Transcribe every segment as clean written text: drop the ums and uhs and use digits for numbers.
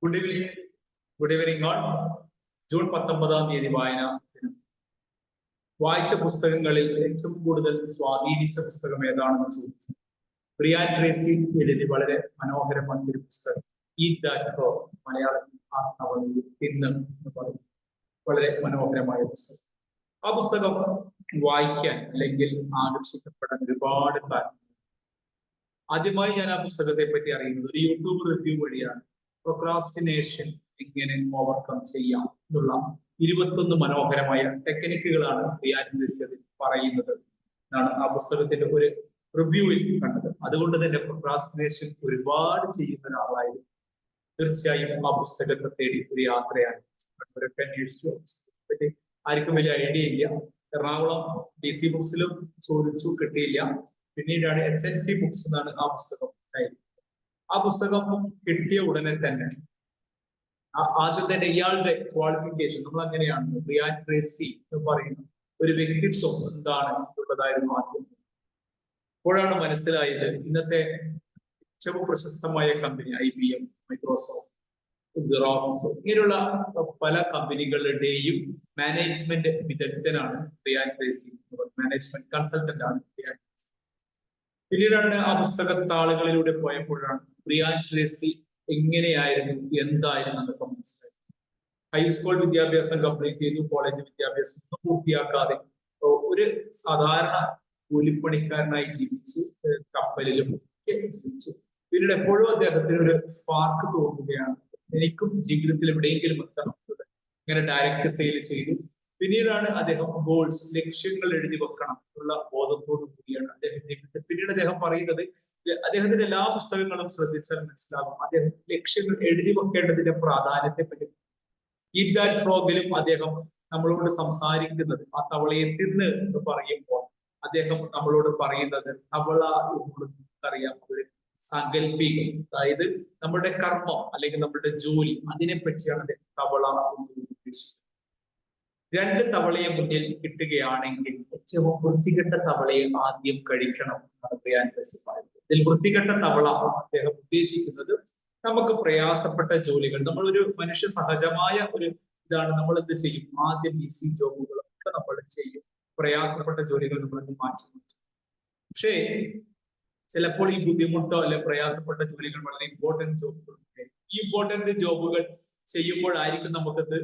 Good evening. Good evening all. June 19-ാം തീയതി വായന ദിനം. വായിച്ച പുസ്തകങ്ങളിൽ ഏറ്റവും കൂടുതൽ സ്വാധീനിച്ച പുസ്തകം ഏതാണെന്ന് ചോദിച്ചു. ബ്രിയാൻ ട്രേസി എഴുതി വളരെ മനോഹരമായ ഒരു പുസ്തകം ഈറ്റ് ദാറ്റ് ഫ്രോഗ്, മലയാളത്തിൽ ആ നവനിയിൽ തിന്ന് എന്ന് പറയും. വളരെ മനോഹരമായ പുസ്തകം. ആ പുസ്തകം വായിക്കാൻ അല്ലെങ്കിൽ ആകർഷിക്കപ്പെടാൻ ഒരുപാട് കാര്യം. ആദ്യമായി ഞാൻ ആ പുസ്തകത്തെ പറ്റി അറിയുന്നത് ഒരു യൂട്യൂബ് റിവ്യൂ വഴിയാണ്. പ്രൊക്രാസ്റ്റിനേഷൻ എങ്ങനെ ഓവർകം ചെയ്യാം എന്നുള്ള 21 മനോഹരമായ ടെക്നിക്കുകളാണ് ബ്രിയാൻ ട്രേസി അതിൽ പറയുന്നത് എന്നാണ് ആ പുസ്തകത്തിന്റെ ഒരു റിവ്യൂവിൽ കണ്ടത്. അതുകൊണ്ട് തന്നെ പ്രൊക്രാസ്റ്റിനേഷൻ ഒരുപാട് ചെയ്യുന്ന ഒരാളായിരുന്നു. തീർച്ചയായും ആ പുസ്തകത്തെ തേടി ഒരു യാത്രയാണ്. അവരൊക്കെ അന്വേഷിച്ചു. ആ പുസ്തകത്തെ പറ്റി ആർക്കും വലിയ ഐഡിയ ഇല്ല. എറണാകുളം DC ബുക്സിലും ചോദിച്ചു, കിട്ടിയില്ല. പിന്നീടാണ് HNC ബുക്സ് എന്നാണ് ആ പുസ്തകം. ആ പുസ്തകം കിട്ടിയ ഉടനെ തന്നെ ആദ്യം തന്നെ ഇയാളുടെ ക്വാളിഫിക്കേഷൻ നമ്മൾ അങ്ങനെയാണ്. ബ്രിയാൻ ട്രേസി എന്ന് പറയുന്ന ഒരു വ്യക്തിത്വം എന്താണ് എന്നുള്ളതായിരുന്നു ആദ്യം. അപ്പോഴാണ് മനസ്സിലായത് ഇന്നത്തെ ഏറ്റവും പ്രശസ്തമായ കമ്പനി IBM, മൈക്രോസോഫ്റ്റ്, സിറോക്സ് ഇങ്ങനെയുള്ള പല കമ്പനികളുടെയും മാനേജ്മെന്റ് വിദഗ്ധനാണ് ബ്രിയാൻ ട്രേസി. മാനേജ്മെന്റ് കൺസൾട്ടന്റ് ആണ് ബ്രിയാൻ ട്രേസി. പിന്നീടാണ് ആ പുസ്തകത്താളുകളിലൂടെ പോയപ്പോഴാണ് ബ്രിയാൻ ട്രേസി എങ്ങനെയായിരുന്നു, എന്തായിരുന്നു എന്നൊക്കെ മനസ്സിലായി. ഹൈസ്കൂൾ വിദ്യാഭ്യാസം കംപ്ലീറ്റ് ചെയ്തു, കോളേജ് വിദ്യാഭ്യാസം പൂർത്തിയാക്കാതെ ഒരു സാധാരണ കൂലിപ്പണിക്കാരനായി ജീവിച്ചു, കപ്പലിലും ഒക്കെ ജീവിച്ചു. പിന്നീട് എപ്പോഴും അദ്ദേഹത്തിന് ഒരു സ്പാർക്ക് തോന്നുകയാണ്, എനിക്കും ജീവിതത്തിൽ എവിടെയെങ്കിലും എത്തണം. ഇങ്ങനെ ഡയറക്റ്റ് സെയിൽ ചെയ്തു. പിന്നീടാണ് അദ്ദേഹം ഗോൾസ്, ലക്ഷ്യങ്ങൾ എഴുതി വെക്കണം എന്നുള്ള ബോധത്തോടു കൂടിയാണ് അദ്ദേഹം ജീവിതത്തിൽ. പിന്നീട് അദ്ദേഹം പറയുന്നത്, അദ്ദേഹത്തിന്റെ എല്ലാ പുസ്തകങ്ങളും ശ്രദ്ധിച്ചാൽ മനസ്സിലാകും അദ്ദേഹം ലക്ഷ്യങ്ങൾ എഴുതി വെക്കേണ്ടതിന്റെ പ്രാധാന്യത്തെ പറ്റി. ഈറ്റ് ദാറ്റ് ഫ്രോഗിലും അദ്ദേഹം നമ്മളോട് സംസാരിക്കുന്നത് ആ തവളയെ തിന്ന് എന്ന് പറയുമ്പോൾ അദ്ദേഹം നമ്മളോട് പറയുന്നത് തവള എന്നറിയാം ഒരു സാങ്കല്പികം, അതായത് നമ്മുടെ കർമ്മം അല്ലെങ്കിൽ നമ്മുടെ ജോലി, അതിനെ പറ്റിയാണ് അദ്ദേഹം തവള എന്ന് ഉദ്ദേശിക്കുന്നത്. 2 തവളയെ മുന്നിൽ കിട്ടുകയാണെങ്കിൽ ഏറ്റവും വൃത്തികെട്ട തവളയെ ആദ്യം കഴിക്കണം എന്നാണ് ബ്രിയാൻ ട്രേസി പറയുന്നത്. ഇതിൽ വൃത്തികെട്ട തവള അദ്ദേഹം ഉദ്ദേശിക്കുന്നത് നമുക്ക് പ്രയാസപ്പെട്ട ജോലികൾ, നമ്മളൊരു മനുഷ്യ സഹജമായ ഒരു ഇതാണ്. നമ്മൾ എന്ത് ചെയ്യും? ആദ്യം ഈസി ജോബുകളൊക്കെ നമ്മൾ ചെയ്യും, പ്രയാസപ്പെട്ട ജോലികൾ നമ്മളൊക്കെ മാറ്റി. പക്ഷേ ചിലപ്പോൾ ഈ ബുദ്ധിമുട്ടോ അല്ലെ പ്രയാസപ്പെട്ട ജോലികൾ വളരെ ഇമ്പോർട്ടന്റ് ജോബുകൾ. ഈ ഇമ്പോർട്ടന്റ് ജോബുകൾ ചെയ്യുമ്പോഴായിരിക്കും നമുക്കത്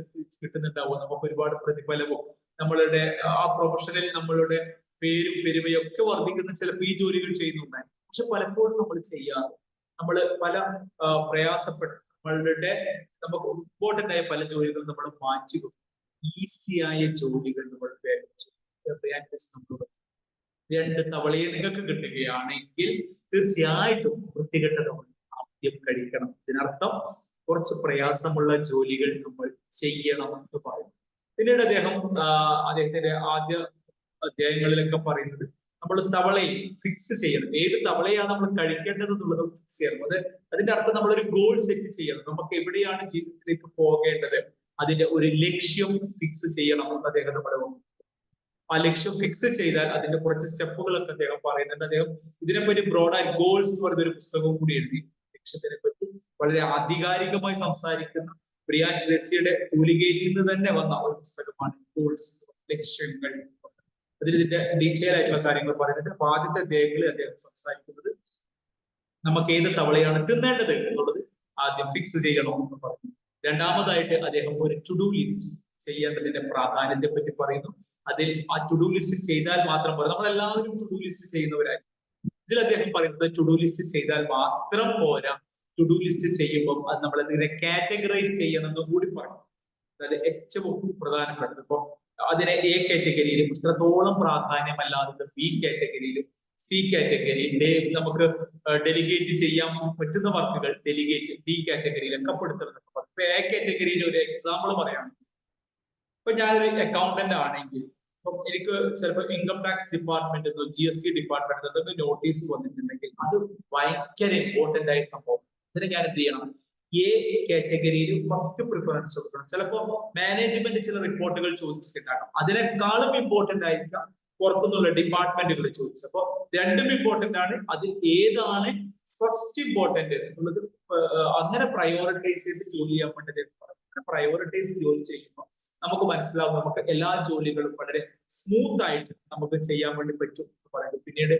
കിട്ടുന്നുണ്ടാവുക. നമുക്ക് ഒരുപാട് പ്രതിഫലവും നമ്മളുടെ ആ പ്രൊഫഷനിൽ നമ്മളുടെ പേരും പെരുമയും ഒക്കെ വർദ്ധിക്കുന്ന ചിലപ്പോൾ ഈ ജോലികൾ ചെയ്യുന്നുണ്ടായി. പക്ഷെ പലപ്പോഴും നമ്മൾ ചെയ്യാറ്, നമ്മൾ പല പ്രയാസപ്പെട്ട നമ്മളുടെ നമുക്ക് ഇമ്പോർട്ടന്റ് ആയ പല ജോലികൾ നമ്മൾ മാറ്റി വെക്കും. ഈസിയായ ജോലികൾ നമ്മൾ വേഗം ചെയ്യും. 2 തവളയെ നിങ്ങൾക്ക് കിട്ടുകയാണെങ്കിൽ തീർച്ചയായിട്ടും വൃത്തികെട്ട തവള ആദ്യം കഴിക്കണം. ഇതിനർത്ഥം കുറച്ച് പ്രയാസമുള്ള ജോലികൾ നമ്മൾ ചെയ്യണം എന്ന് പറയും. പിന്നീട് അദ്ദേഹത്തിന്റെ ആദ്യ അധ്യായങ്ങളിലൊക്കെ പറയുന്നത് നമ്മൾ തവളയെ ഫിക്സ് ചെയ്യണം. ഏത് തവളയാണ് നമ്മൾ കഴിക്കേണ്ടത് എന്നുള്ളത് ഫിക്സ് ചെയ്യണം. അതിന്റെ അർത്ഥം നമ്മളൊരു ഗോൾ സെറ്റ് ചെയ്യണം. നമുക്ക് എവിടെയാണ് ജീവിതത്തിലേക്ക് പോകേണ്ടത്, അതിന്റെ ഒരു ലക്ഷ്യം ഫിക്സ് ചെയ്യണം എന്ന് അദ്ദേഹം നമ്മുടെ ആ ലക്ഷ്യം ഫിക്സ് ചെയ്താൽ അതിന്റെ കുറച്ച് സ്റ്റെപ്പുകളൊക്കെ അദ്ദേഹം പറയുന്നുണ്ട്. അദ്ദേഹം ഇതിനെപ്പറ്റി ബ്രോഡായി ഗോൾസ് എന്ന് പറയുന്ന ഒരു പുസ്തകവും കൂടി എഴുതി. ലക്ഷ്യത്തിനെ പറ്റി വളരെ ആധികാരികമായി സംസാരിക്കുന്ന ബ്രിയാൻ ട്രേസിയുടെ തൂലികയിൽ നിന്ന് തന്നെ വന്ന ഒരു പുസ്തകമാണ് ഗോൾസ്, ലക്ഷ്യങ്ങൾ. അതിന്റെ ഡീറ്റെയിൽ ആയിട്ടുള്ള കാര്യങ്ങൾ പറയുന്നുണ്ട്. അപ്പൊ ആദ്യത്തെ അധ്യായങ്ങളിൽ അദ്ദേഹം സംസാരിക്കുന്നത് നമുക്ക് ഏത് തവളയാണ് തിന്നേണ്ടത് എന്നുള്ളത് ആദ്യം ഫിക്സ് ചെയ്യണം എന്ന് പറഞ്ഞു. രണ്ടാമതായിട്ട് അദ്ദേഹം ഒരു ടു ഡു ലിസ്റ്റ് ചെയ്യേണ്ടതിന്റെ പ്രാധാന്യത്തെ പറ്റി പറയുന്നു. അതിൽ ആ ടു ഡു ലിസ്റ്റ് ചെയ്താൽ മാത്രം പോരാ, നമ്മളെല്ലാവരും ടു ഡു ലിസ്റ്റ് ചെയ്യുന്നവരായി. ഇതിൽ അദ്ദേഹം പറയുന്നത് ടു ഡു ലിസ്റ്റ് ചെയ്താൽ മാത്രം പോരാ, ടു ഡു ലിസ്റ്റ് ചെയ്യുമ്പോൾ അത് നമ്മൾ അതിനെ കാറ്റഗറൈസ് ചെയ്യണം എന്ന് കൂടി പറയും. അതായത് ഏറ്റവും പ്രധാനപ്പെട്ടത് ഇപ്പൊ അതിനെ A കാറ്റഗറിയിലും ഇത്രത്തോളം പ്രാധാന്യമല്ലാതെ B കാറ്റഗറിയിലും C കാറ്റഗറിയിലെ നമുക്ക് ഡെലിഗേറ്റ് ചെയ്യാൻ പറ്റുന്ന വർക്കുകൾ ഡെലിഗേറ്റ് D കാറ്റഗറിയിലൊക്കെ പെടുത്തുന്നത്. ഇപ്പൊ A കാറ്റഗറിയിൽ ഒരു എക്സാമ്പിൾ പറയാം. ഇപ്പൊ ഞാനൊരു അക്കൗണ്ടന്റ് ആണെങ്കിൽ ഇപ്പം എനിക്ക് ചിലപ്പോൾ income tax department GST department എന്തൊക്കെ നോട്ടീസ് വന്നിട്ടുണ്ടെങ്കിൽ അത് ഭയങ്കര ഇമ്പോർട്ടന്റ് ആയ സംഭവം. ഇതിന് ഞാൻ എന്ത് ചെയ്യണം? A കാറ്റഗറിയിൽ ഫസ്റ്റ് പ്രിഫറൻസ് കൊടുക്കണം. ചിലപ്പോൾ മാനേജ്മെന്റ് ചില റിപ്പോർട്ടുകൾ ചോദിച്ചിട്ടുണ്ടാകും, അതിനേക്കാളും ഇമ്പോർട്ടന്റ് ആയിരിക്കാം പുറത്തുനിന്നുള്ള ഡിപ്പാർട്ട്മെന്റുകൾ ചോദിച്ചു. അപ്പോൾ രണ്ടും ഇമ്പോർട്ടന്റ് ആണ്. അതിൽ ഏതാണ് ഫസ്റ്റ് ഇമ്പോർട്ടന്റ് എന്നുള്ളത് അങ്ങനെ പ്രയോറിറ്റൈസ് ചെയ്ത് ജോലി ചെയ്യാൻ വേണ്ടി പ്രയോറിറ്റൈസ് ജോലി ചെയ്യുമ്പോൾ നമുക്ക് മനസ്സിലാവും നമുക്ക് എല്ലാ ജോലികളും വളരെ സ്മൂത്ത് ആയിട്ട് നമുക്ക് ചെയ്യാൻ വേണ്ടി പറ്റും എന്ന് പറയുന്നത്. പിന്നീട്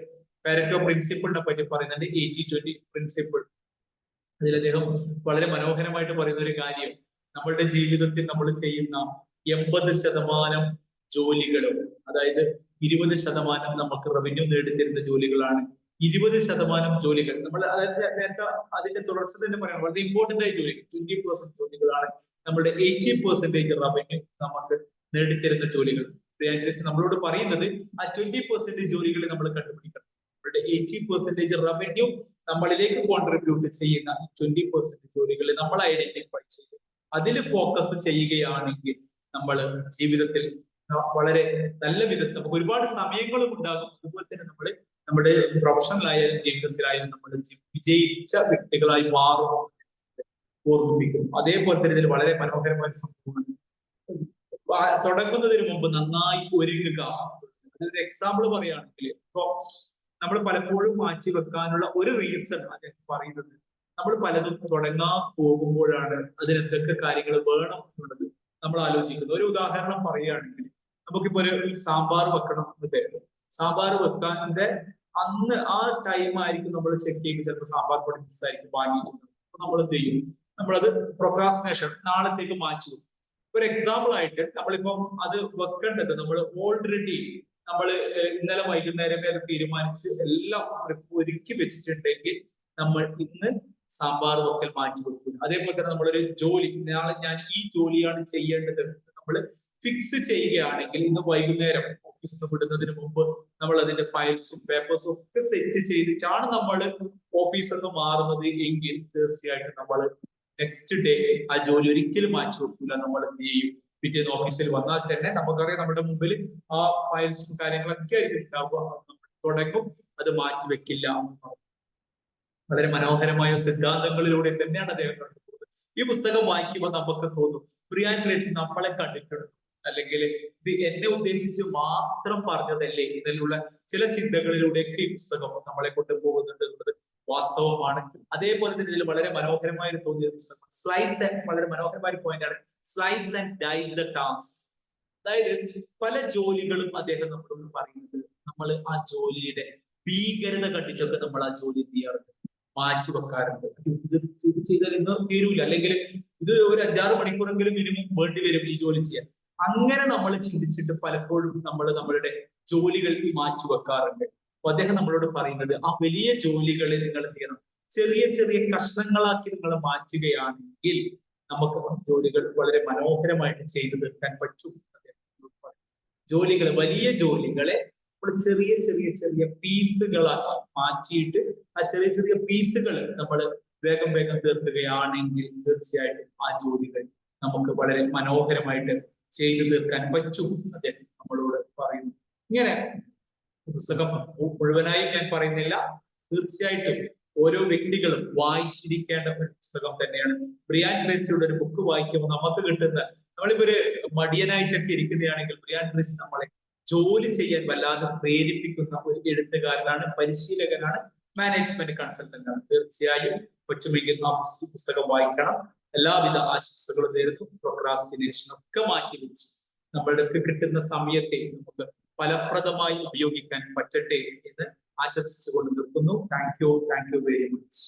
പാരറ്റോ പ്രിൻസിപ്പിളിനെ പറ്റി പറയുന്നുണ്ട്, 80-20 പ്രിൻസിപ്പിൾ. അതിൽ അദ്ദേഹം വളരെ മനോഹരമായിട്ട് പറയുന്ന ഒരു കാര്യം, നമ്മളുടെ ജീവിതത്തിൽ നമ്മൾ ചെയ്യുന്ന 80% ജോലികളും, അതായത് 20% നമുക്ക് റവന്യൂ നേടിത്തരുന്ന ജോലികളാണ്. 20% ജോലികൾ നമ്മൾ നേരത്തെ അതിന്റെ തുടർച്ച തന്നെ പറയാം, വളരെ ഇമ്പോർട്ടന്റ് ആയ ജോലികൾ 20% ജോലികളാണ് നമ്മുടെ 80% റവന്യൂ നമുക്ക് നേടിത്തരുന്ന ജോലികൾ. നമ്മളോട് പറയുന്നത് ആ 20% ജോലികൾ നമ്മൾ കണ്ടുപിടിക്കണം. നമ്മുടെ 80% റവന്യൂ നമ്മളിലേക്ക് കോൺട്രിബ്യൂട്ട് ചെയ്യുന്ന 20% ജോലികൾ നമ്മൾ ഐഡന്റിഫൈ ചെയ്ത് അതിൽ ഫോക്കസ് ചെയ്യുകയാണെങ്കിൽ നമ്മൾ ജീവിതത്തിൽ വളരെ നല്ല വിധത്തിൽ നമുക്ക് ഒരുപാട് സമയങ്ങളും ഉണ്ടാകും. അതുപോലെ തന്നെ നമ്മൾ നമ്മുടെ പ്രൊഫഷണലായാലും ജീവിതത്തിലായാലും നമ്മൾ വിജയിച്ച വ്യക്തികളായി മാറും ഓർമ്മിപ്പിക്കും. അതേപോലെ തന്നെ ഇതിൽ വളരെ മനോഹരമായ സംഭവമാണ്, തുടങ്ങുന്നതിന് മുമ്പ് നന്നായി ഒരുങ്ങുക. അതൊരു എക്സാമ്പിൾ പറയുകയാണെങ്കിൽ, ഇപ്പൊ നമ്മൾ പലപ്പോഴും മാറ്റി വെക്കാനുള്ള ഒരു റീസൺ അദ്ദേഹം പറയുന്നത്, നമ്മൾ പലതും തുടങ്ങാൻ പോകുമ്പോഴാണ് അതിനെന്തൊക്കെ കാര്യങ്ങൾ വേണം എന്നുള്ളത് നമ്മൾ ആലോചിക്കുന്നത്. ഒരു ഉദാഹരണം പറയുകയാണെങ്കിൽ, നമുക്കിപ്പോ ഒരു സാമ്പാർ വെക്കണം എന്ന് കരുതും. സാമ്പാർ വെക്കാൻ്റെ അന്ന് ആ ടൈം ആയിരിക്കും നമ്മൾ ചെക്ക് ചെയ്ത് ചിലപ്പോൾ സാമ്പാർ പൊടി മിസ്സായിരിക്കും വാങ്ങിയിട്ടുള്ളത്. അപ്പൊ നമ്മൾ എന്ത് ചെയ്യും, നമ്മളത് പ്രൊക്രാസ്റ്റിനേഷൻ നാളത്തേക്ക് മാറ്റി വെക്കും. ഒരു എക്സാമ്പിൾ ആയിട്ട് നമ്മളിപ്പം അത് വെക്കേണ്ടത് നമ്മൾ ഓൾറെഡി നമ്മൾ ഇന്നലെ വൈകുന്നേരമേ അത് തീരുമാനിച്ച് എല്ലാം ഒരുക്കി വെച്ചിട്ടുണ്ടെങ്കിൽ നമ്മൾ ഇന്ന് സാമ്പാർ വെക്കൽ മാറ്റി വെക്കും. അതേപോലെ തന്നെ നമ്മളൊരു ജോലി, നാളെ ഞാൻ ഈ ജോലിയാണ് ചെയ്യേണ്ടത് നമ്മൾ ഫിക്സ് ചെയ്യുകയാണെങ്കിൽ ഇന്ന് വൈകുന്നേരം ഓഫീസിൽ നിന്ന് വിടുന്നതിന് മുമ്പ് നമ്മൾ അതിന്റെ ഫയൽസും പേപ്പേഴ്സും ഒക്കെ സെറ്റ് ചെയ്തിട്ടാണ് നമ്മൾ ഓഫീസിൽ നിന്ന് മാറുന്നത് എങ്കിൽ തീർച്ചയായിട്ടും നമ്മൾ നെക്സ്റ്റ് ഡേ ആ ജോലി ഒരിക്കലും മാറ്റി വെക്കില്ല. നമ്മൾ എന്ത് ചെയ്യും, പിറ്റേന്ന് ഓഫീസിൽ വന്നാൽ തന്നെ നമുക്കറിയാം നമ്മുടെ മുമ്പിൽ ആ ഫയൽസും കാര്യങ്ങളൊക്കെ ആയിട്ട് ഉണ്ടാവുക, തുടങ്ങും, അത് മാറ്റി വെക്കില്ല. വളരെ മനോഹരമായ സിദ്ധാന്തങ്ങളിലൂടെ തന്നെയാണ് അദ്ദേഹം കണ്ടുപോകുന്നത്. ഈ പുസ്തകം വായിക്കുമ്പോൾ നമുക്ക് തോന്നും, ബ്രിയാൻ ട്രേസി നമ്മളെ കണ്ടിട്ടുണ്ട്, അല്ലെങ്കിൽ ഇത് എന്നെ ഉദ്ദേശിച്ച് മാത്രം പറഞ്ഞതല്ലേ, ഇതിലുള്ള ചില ചിന്തകളിലൂടെയൊക്കെ ഈ പുസ്തകം നമ്മളെ കൊണ്ടുപോകുന്നുണ്ട് എന്നുള്ളത് വാസ്തവമാണ്. അതേപോലെ തന്നെ ഇതിൽ വളരെ മനോഹരമായി തോന്നിയ പുസ്തകം സ്ലൈസ്, വളരെ മനോഹരമായ പോയിന്റാണ്, slice and dice the task. അതായത് പല ജോലികളും അദ്ദേഹം നമ്മളോട് പറയുന്നത്, നമ്മൾ ആ ജോലിയുടെ ഭീകരത കണ്ടിട്ടൊക്കെ നമ്മൾ ആ ജോലി ചെയ്യാറുണ്ട്, മാറ്റി വെക്കാറുണ്ട്. ഇത് ചെയ്താൽ ഇന്ന് തീരൂല, അല്ലെങ്കിൽ ഇത് ഒരു 5-6 മണിക്കൂറെങ്കിലും മിനിമം വേണ്ടി വരും ഈ ജോലി ചെയ്യാൻ. അങ്ങനെ നമ്മൾ ചിന്തിച്ചിട്ട് പലപ്പോഴും നമ്മൾ നമ്മളുടെ ജോലികൾ മാറ്റി വെക്കാറുണ്ട്. അപ്പൊ അദ്ദേഹം നമ്മളോട് പറയുന്നത്, ആ വലിയ ജോലികളെ നിങ്ങൾ എന്ത് ചെയ്യണം, ചെറിയ ചെറിയ കഷ്ണങ്ങളാക്കി നിങ്ങൾ മാറ്റുകയാണെങ്കിൽ നമുക്ക് ജോലികൾ വളരെ മനോഹരമായിട്ട് ചെയ്തു തീർക്കാൻ പറ്റും. ജോലികൾ, വലിയ ജോലികളെ നമ്മൾ ചെറിയ ചെറിയ ചെറിയ പീസുകളാക്കി മാറ്റിയിട്ട് ആ ചെറിയ ചെറിയ പീസുകൾ നമ്മൾ വേഗം വേഗം തീർക്കുകയാണെങ്കിൽ തീർച്ചയായിട്ടും ആ ജോലികൾ നമുക്ക് വളരെ മനോഹരമായിട്ട് ചെയ്തു തീർക്കാൻ പറ്റും. അദ്ദേഹം നമ്മളോട് പറയുന്നു. ഇങ്ങനെ പുസ്തകം മുഴുവനായി ഞാൻ പറയുന്നില്ല, തീർച്ചയായിട്ടും ഓരോ വ്യക്തികളും വായിച്ചിരിക്കേണ്ട ഒരു പുസ്തകം തന്നെയാണ്. ബ്രിയാൻ ട്രേസിയുടെ ഒരു ബുക്ക് വായിക്കുമ്പോൾ നമുക്ക് കിട്ടുന്ന, നമ്മളിപ്പോ ഒരു മടിയനായിട്ടൊക്കെ ഇരിക്കുകയാണെങ്കിൽ ബ്രിയാൻ ട്രേസി നമ്മളെ ജോലി ചെയ്യാൻ വല്ലാതെ പ്രേരിപ്പിക്കുന്ന ഒരു എഴുത്തുകാരനാണ്, പരിശീലകനാണ്, മാനേജ്മെന്റ് കൺസൾട്ടന്റ് ആണ്. തീർച്ചയായും പറ്റുമെങ്കിൽ ആ പുസ്തകം വായിക്കണം. എല്ലാവിധ ആശംസകളും നേരുന്നു. പ്രൊക്രാസ്റ്റിനേഷൻ ഒക്കെ മാറ്റി വെച്ച് നമ്മൾക്ക് കിട്ടുന്ന സമയത്തെ നമുക്ക് ഫലപ്രദമായി ഉപയോഗിക്കാൻ പറ്റട്ടെ എന്ന് ആശംസിച്ചുകൊണ്ട് നിർത്തുന്നു. Thank you very much.